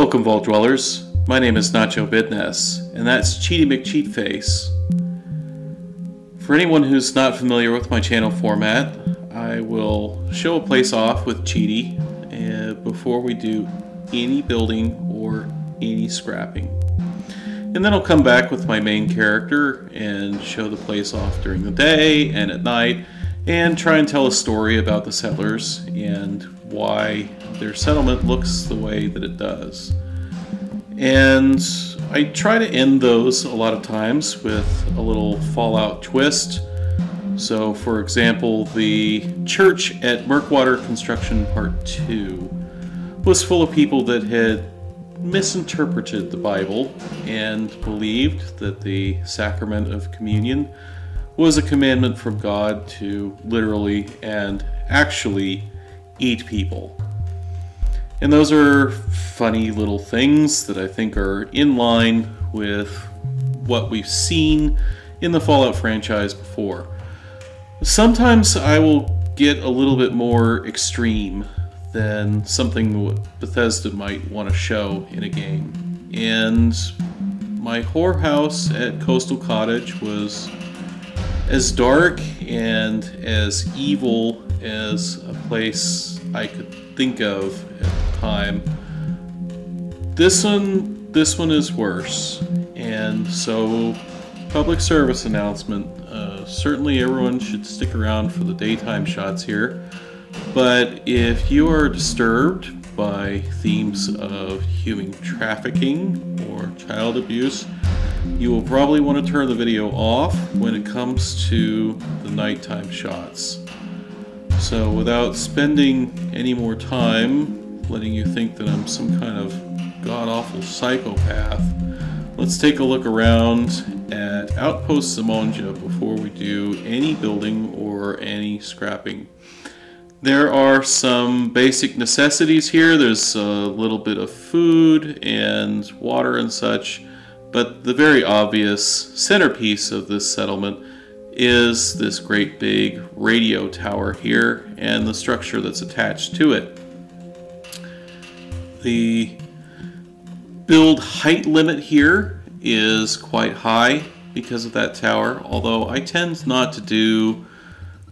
Welcome, Vault Dwellers. My name is Nacho Bidness, and that's Cheaty McCheatface. For anyone who's not familiar with my channel format, I will show a place off with Cheaty before we do any building or any scrapping. And then I'll come back with my main character and show the place off during the day and at night, and try and tell a story about the settlers and why their settlement looks the way that it does. And I try to end those a lot of times with a little Fallout twist. So, for example, the church at Murkwater Construction Part 2 was full of people that had misinterpreted the Bible and believed that the sacrament of communion was a commandment from God to literally and actually eat people. And those are funny little things that I think are in line with what we've seen in the Fallout franchise before. Sometimes I will get a little bit more extreme than something Bethesda might want to show in a game. And my whorehouse at Coastal Cottage was as dark and as evil as a place I could think of at the time. This one is worse. And so, public service announcement. Certainly everyone should stick around for the daytime shots here. But if you are disturbed by themes of human trafficking or child abuse, you will probably want to turn the video off when it comes to the nighttime shots. So without spending any more time letting you think that I'm some kind of god-awful psychopath, let's take a look around at Outpost Zimonja before we do any building or any scrapping. There are some basic necessities here. There's a little bit of food and water and such, but the very obvious centerpiece of this settlement is this great big radio tower here and the structure that's attached to it. The build height limit here is quite high because of that tower, although I tend not to do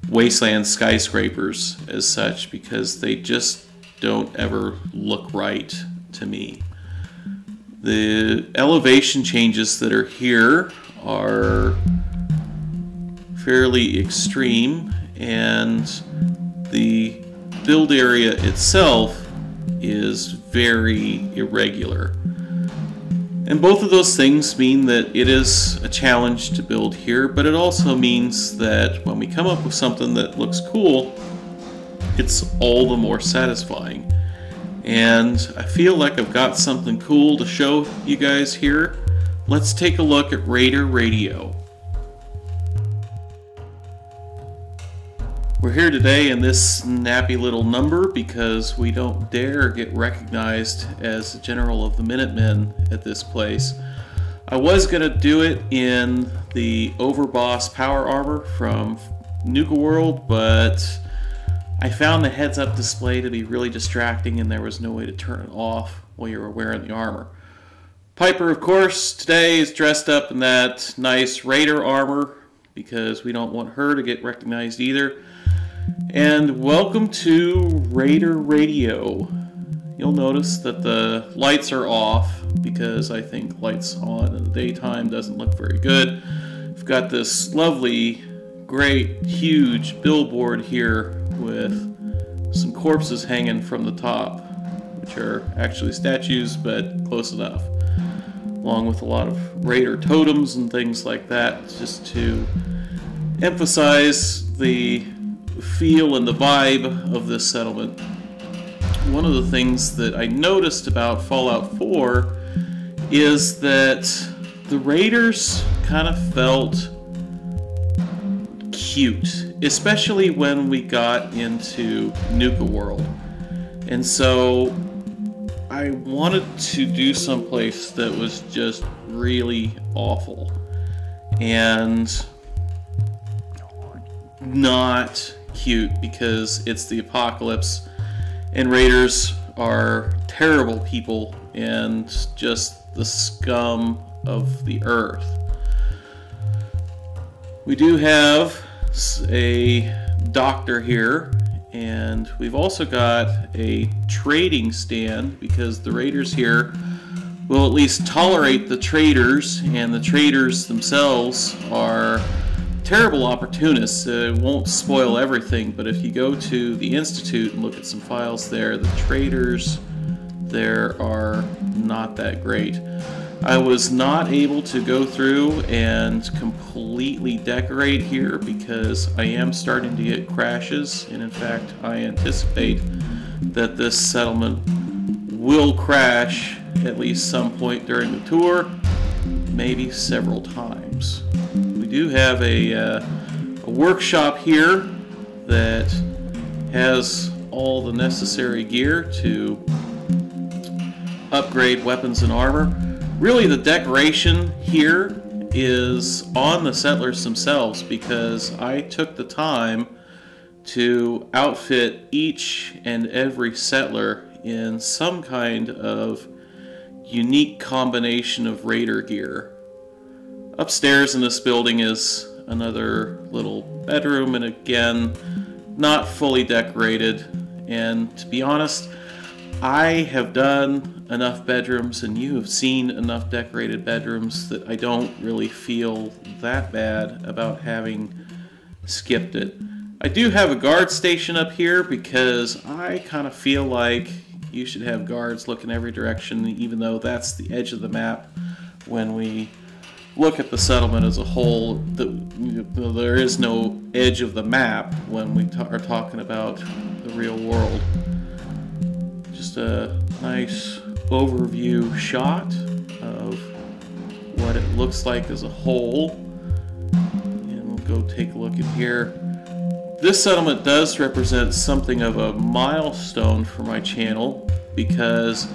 Wasteland skyscrapers as such because they just don't ever look right to me. The elevation changes that are here are fairly extreme, and the build area itself is very irregular. And both of those things mean that it is a challenge to build here, but it also means that when we come up with something that looks cool, it's all the more satisfying. And I feel like I've got something cool to show you guys here. Let's take a look at Raider Radio. We're here today in this snappy little number because we don't dare get recognized as the General of the Minutemen at this place. I was going to do it in the Overboss power armor from Nuka World, but I found the heads-up display to be really distracting and there was no way to turn it off while you were wearing the armor. Piper, of course, today is dressed up in that nice Raider armor because we don't want her to get recognized either. And welcome to Raider Radio. You'll notice that the lights are off because I think lights on in the daytime doesn't look very good. We've got this lovely, great, huge billboard here with some corpses hanging from the top, which are actually statues, but close enough. Along with a lot of Raider totems and things like that, just to emphasize the feel and the vibe of this settlement. One of the things that I noticed about Fallout 4 is that the Raiders kind of felt cute, especially when we got into Nuka World. And so I wanted to do someplace that was just really awful and not cute because it's the apocalypse and Raiders are terrible people and just the scum of the earth. We do have a doctor here, and we've also got a trading stand because the raiders here will at least tolerate the traders, and the traders themselves are terrible opportunists. It won't spoil everything, but if you go to the Institute and look at some files there, the traders there are not that great. I was not able to go through and completely decorate here because I am starting to get crashes, and in fact I anticipate that this settlement will crash at least some point during the tour, maybe several times. We do have a workshop here that has all the necessary gear to upgrade weapons and armor. Really, the decoration here is on the settlers themselves because I took the time to outfit each and every settler in some kind of unique combination of raider gear. Upstairs in this building is another little bedroom, and again, not fully decorated. And to be honest, I have done enough bedrooms, and you have seen enough decorated bedrooms, that I don't really feel that bad about having skipped it. I do have a guard station up here because I kind of feel like you should have guards looking every direction, even though that's the edge of the map. When we look at the settlement as a whole, there is no edge of the map when we are talking about the real world. Just a nice overview shot of what it looks like as a whole. And we'll go take a look at here. This settlement does represent something of a milestone for my channel because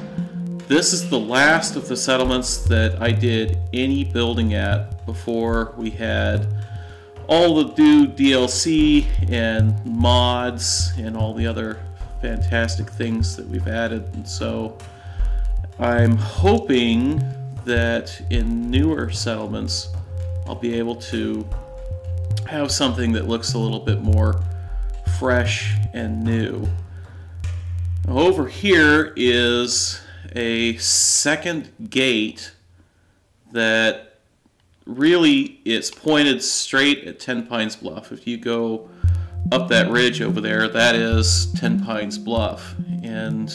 this is the last of the settlements that I did any building at before we had all the new DLC and mods and all the other fantastic things that we've added. And so I'm hoping that in newer settlements I'll be able to have something that looks a little bit more fresh and new. Over here is a second gate that really it's pointed straight at Ten Pines Bluff. If you go up that ridge over there, that is Ten Pines Bluff, and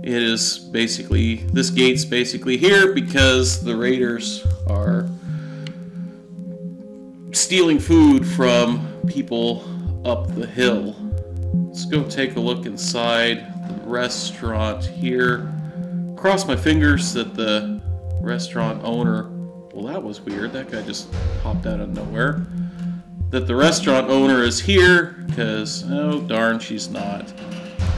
it is basically, this gate's basically here because the raiders are stealing food from people up the hill. Let's go take a look inside the restaurant here. Cross my fingers that the restaurant owner, well, that was weird, that guy just popped out of nowhere, that the restaurant owner is here, because oh darn, she's not.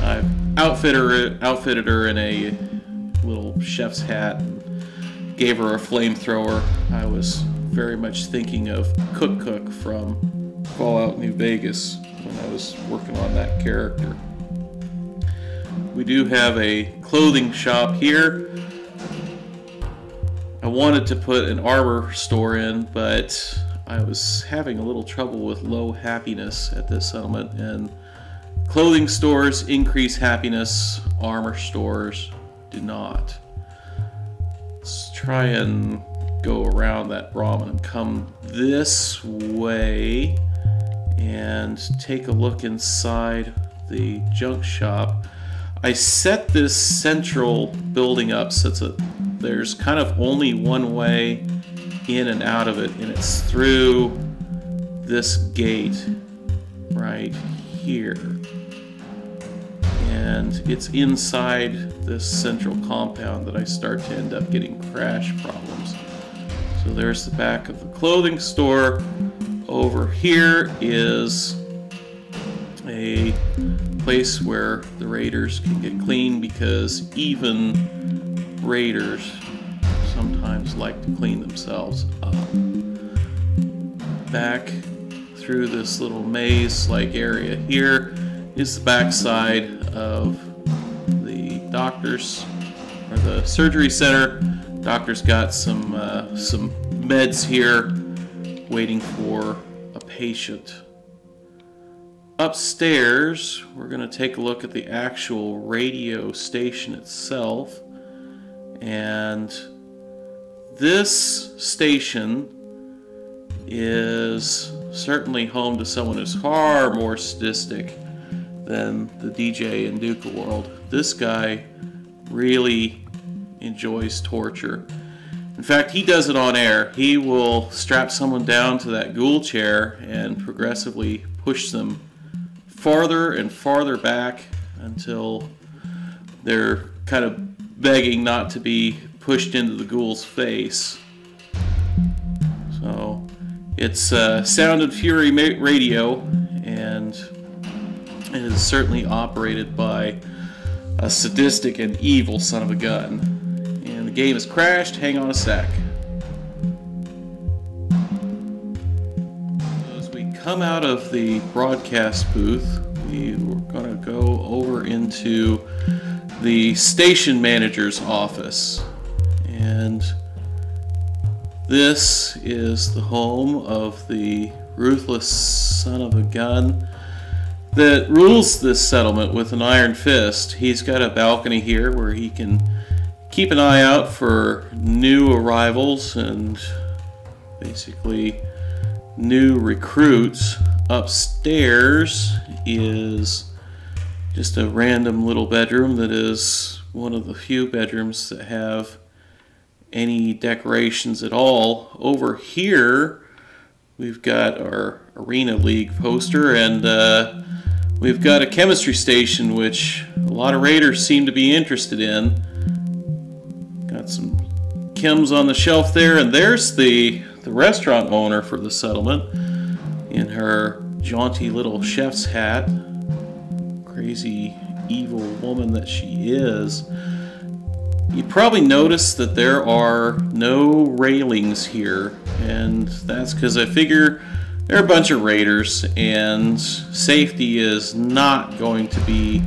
I've outfitted her in a little chef's hat and gave her a flamethrower. I was very much thinking of Cook from Fallout New Vegas when I was working on that character. We do have a clothing shop here. I wanted to put an armor store in, but I was having a little trouble with low happiness at this settlement, and clothing stores increase happiness, armor stores do not. Let's try and go around that Brahmin and come this way and take a look inside the junk shop. I set this central building up so there's kind of only one way in and out of it, and it's through this gate right here. And it's inside this central compound that I start to end up getting crash problems. So there's the back of the clothing store. Over here is a place where the raiders can get clean, because even raiders sometimes like to clean themselves up. Back through this little maze-like area here is the backside of the doctor's or the surgery center. Doctor's got some meds here, waiting for a patient. Upstairs, we're going to take a look at the actual radio station itself. And this station is certainly home to someone who's far more sadistic than the DJ in Duca World. This guy really enjoys torture. In fact, he does it on air. He will strap someone down to that ghoul chair and progressively push them farther and farther back until they're kind of begging not to be pushed into the ghoul's face. So it's Sound and Fury radio, and it is certainly operated by a sadistic and evil son of a gun. And the game has crashed. Hang on a sec. As we come out of the broadcast booth, we're going to go over into the station manager's office. And this is the home of the ruthless son of a gun that rules this settlement with an iron fist. He's got a balcony here where he can keep an eye out for new arrivals and basically new recruits. Upstairs is just a random little bedroom that is one of the few bedrooms that have any decorations at all. Over here we've got our Arena League poster, and we've got a chemistry station which a lot of raiders seem to be interested in. Got some chems on the shelf there, and there's the restaurant owner for the settlement in her jaunty little chef's hat. Crazy evil woman that she is. You probably noticed that there are no railings here, and that's because I figure they're a bunch of raiders and safety is not going to be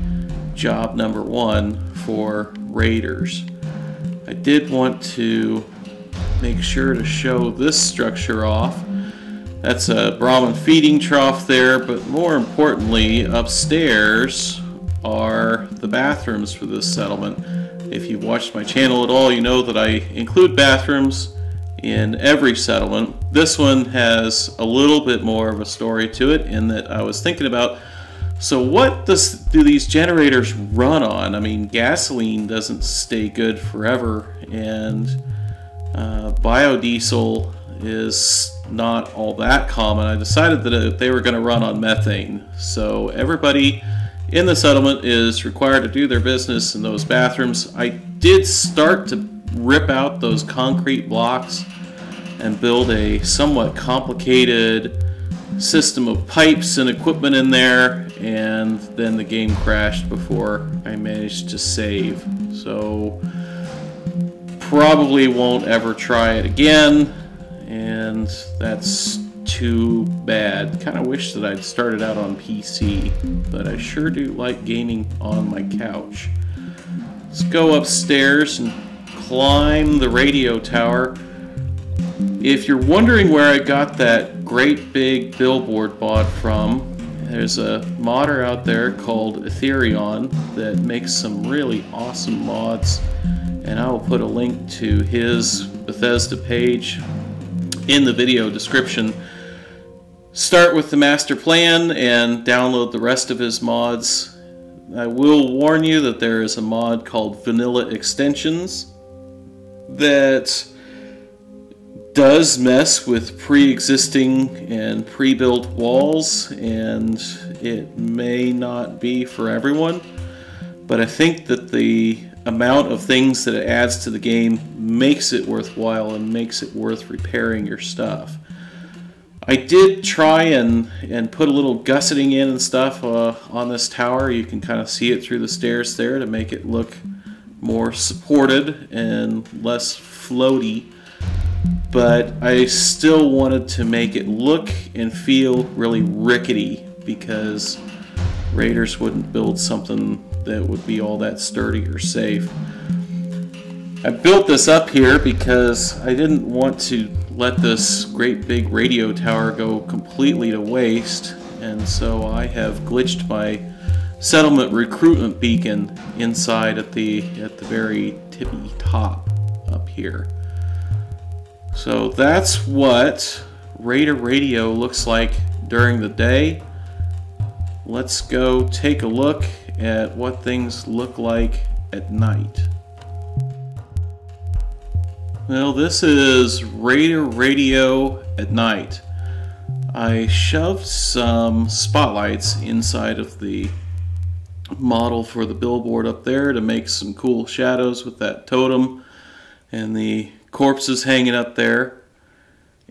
job number one for raiders. I did want to make sure to show this structure off. That's a Brahmin feeding trough there, but more importantly, upstairs are the bathrooms for this settlement. If you've watched my channel at all, you know that I include bathrooms in every settlement. This one has a little bit more of a story to it, in that I was thinking about, so what do these generators run on? I mean, gasoline doesn't stay good forever, and biodiesel is not all that common. I decided that they were going to run on methane. So everybody in the settlement is required to do their business in those bathrooms. I did start to rip out those concrete blocks and build a somewhat complicated system of pipes and equipment in there, and then the game crashed before I managed to save. So probably won't ever try it again, and that's too bad. Kind of wish that I'd started out on PC, but I sure do like gaming on my couch. Let's go upstairs and climb the radio tower. If you're wondering where I got that great big billboard mod from, there's a modder out there called Ethreon that makes some really awesome mods, and I will put a link to his Bethesda page in the video description. Start with the master plan and download the rest of his mods. I will warn you that there is a mod called Vanilla Extensions that does mess with pre-existing and pre-built walls, and it may not be for everyone, but I think that the amount of things that it adds to the game makes it worthwhile and makes it worth repairing your stuff. I did try and put a little gusseting in and stuff on this tower. You can kind of see it through the stairs there to make it look more supported and less floaty. But I still wanted to make it look and feel really rickety, because raiders wouldn't build something that would be all that sturdy or safe. I built this up here because I didn't want to let this great big radio tower go completely to waste, and so I have glitched my settlement recruitment beacon inside at the very tippy top up here. So that's what Raider Radio looks like during the day. Let's go take a look at what things look like at night. Well, this is Raider Radio at night. I shoved some spotlights inside of the model for the billboard up there to make some cool shadows with that totem and the corpses hanging up there.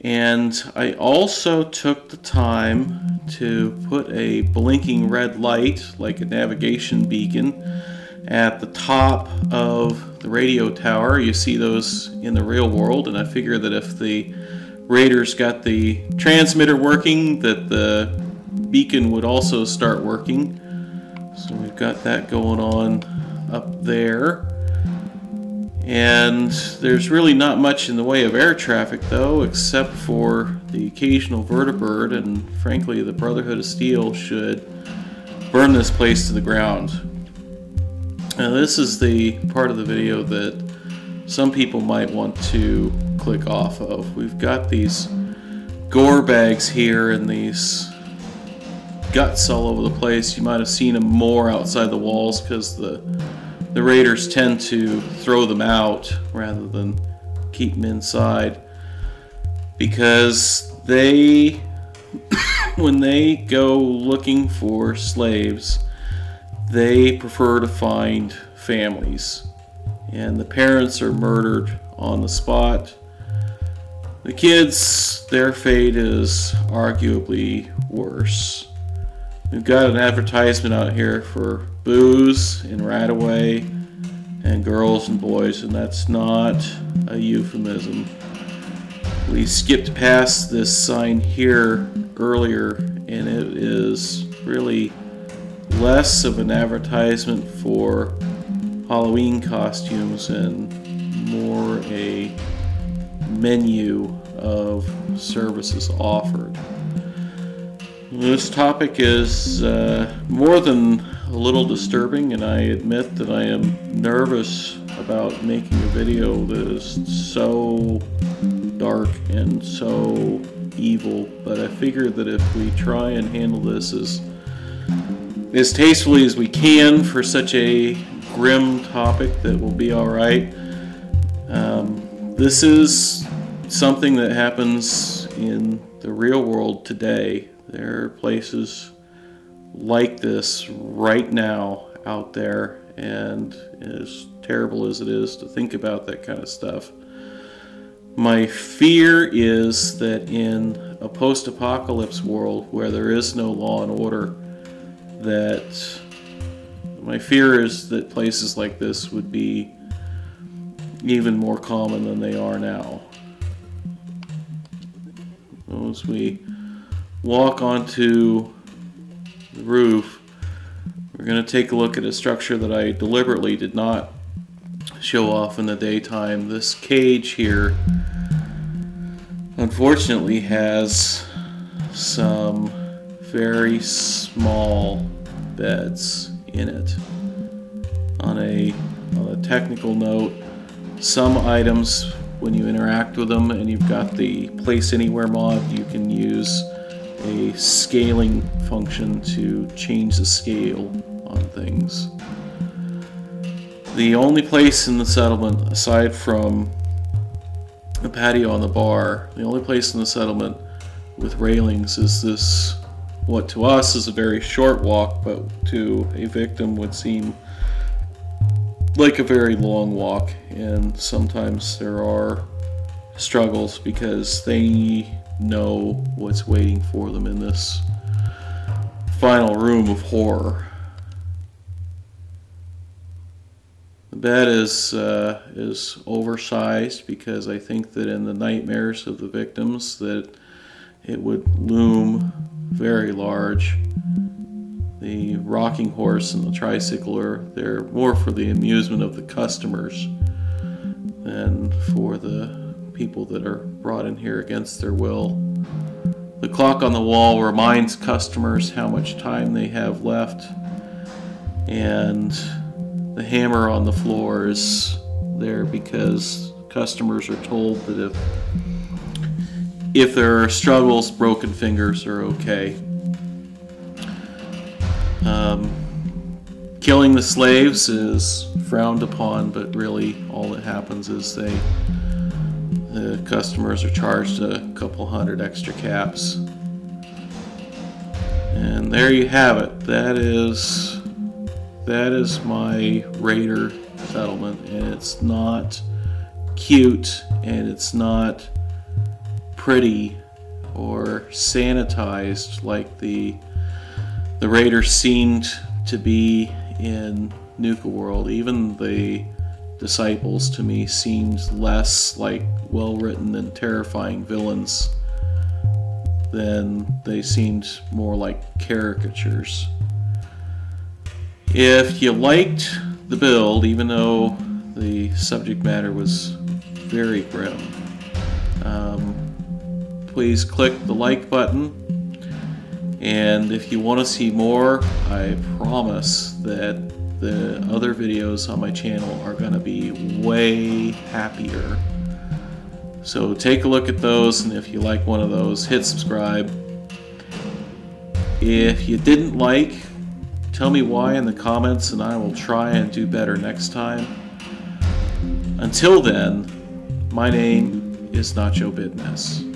And I also took the time to put a blinking red light, like a navigation beacon, at the top of the radio tower. You see those in the real world, and I figure that if the raiders got the transmitter working, that the beacon would also start working. So we've got that going on up there. And there's really not much in the way of air traffic though, except for the occasional vertibird, and frankly the Brotherhood of Steel should burn this place to the ground. Now this is the part of the video that some people might want to click off of. We've got these gore bags here and these guts all over the place. You might have seen them more outside the walls because the raiders tend to throw them out rather than keep them inside, because they when they go looking for slaves, they prefer to find families, and the parents are murdered on the spot. The kids, their fate is arguably worse. We've got an advertisement out here for booze and Radaway and girls and boys, and that's not a euphemism. We skipped past this sign here earlier, and it is really less of an advertisement for Halloween costumes and more a menu of services offered. This topic is more than a little disturbing, and I admit that I am nervous about making a video that is so dark and so evil, but I figure that if we try and handle this as tastefully as we can for such a grim topic, that will be alright. This is something that happens in the real world today. There are places like this right now out there, and as terrible as it is to think about that kind of stuff, my fear is that in a post-apocalypse world where there is no law and order, that my fear is that places like this would be even more common than they are now. As we walk onto the roof, we're going to take a look at a structure that I deliberately did not show off in the daytime. This cage here unfortunately has some very small beds in it. On a technical note, some items, when you interact with them and you've got the Place Anywhere mod, you can use a scaling function to change the scale on things. The only place in the settlement, aside from the patio on the bar, the only place in the settlement with railings is this, what to us is a very short walk, but to a victim would seem like a very long walk, and sometimes there are struggles because they know what's waiting for them in this final room of horror. The bed is oversized because I think that in the nightmares of the victims that it would loom very large. The rocking horse and the tricycle they're more for the amusement of the customers than for the people that are brought in here against their will. The clock on the wall reminds customers how much time they have left, and the hammer on the floor is there because customers are told that if there are struggles, broken fingers are okay. Killing the slaves is frowned upon, but really all that happens is the customers are charged a couple hundred extra caps. And there you have it. That is my raider settlement, and it's not cute, and it's not pretty or sanitized like the raiders seemed to be in Nuka World. Even the disciples to me seemed less like well-written and terrifying villains than they seemed more like caricatures. If you liked the build, even though the subject matter was very grim, please click the like button. And if you want to see more, I promise that the other videos on my channel are going to be way happier. So take a look at those, and if you like one of those, hit subscribe. If you didn't like, tell me why in the comments, and I will try and do better next time. Until then, my name is Nacho Bidness.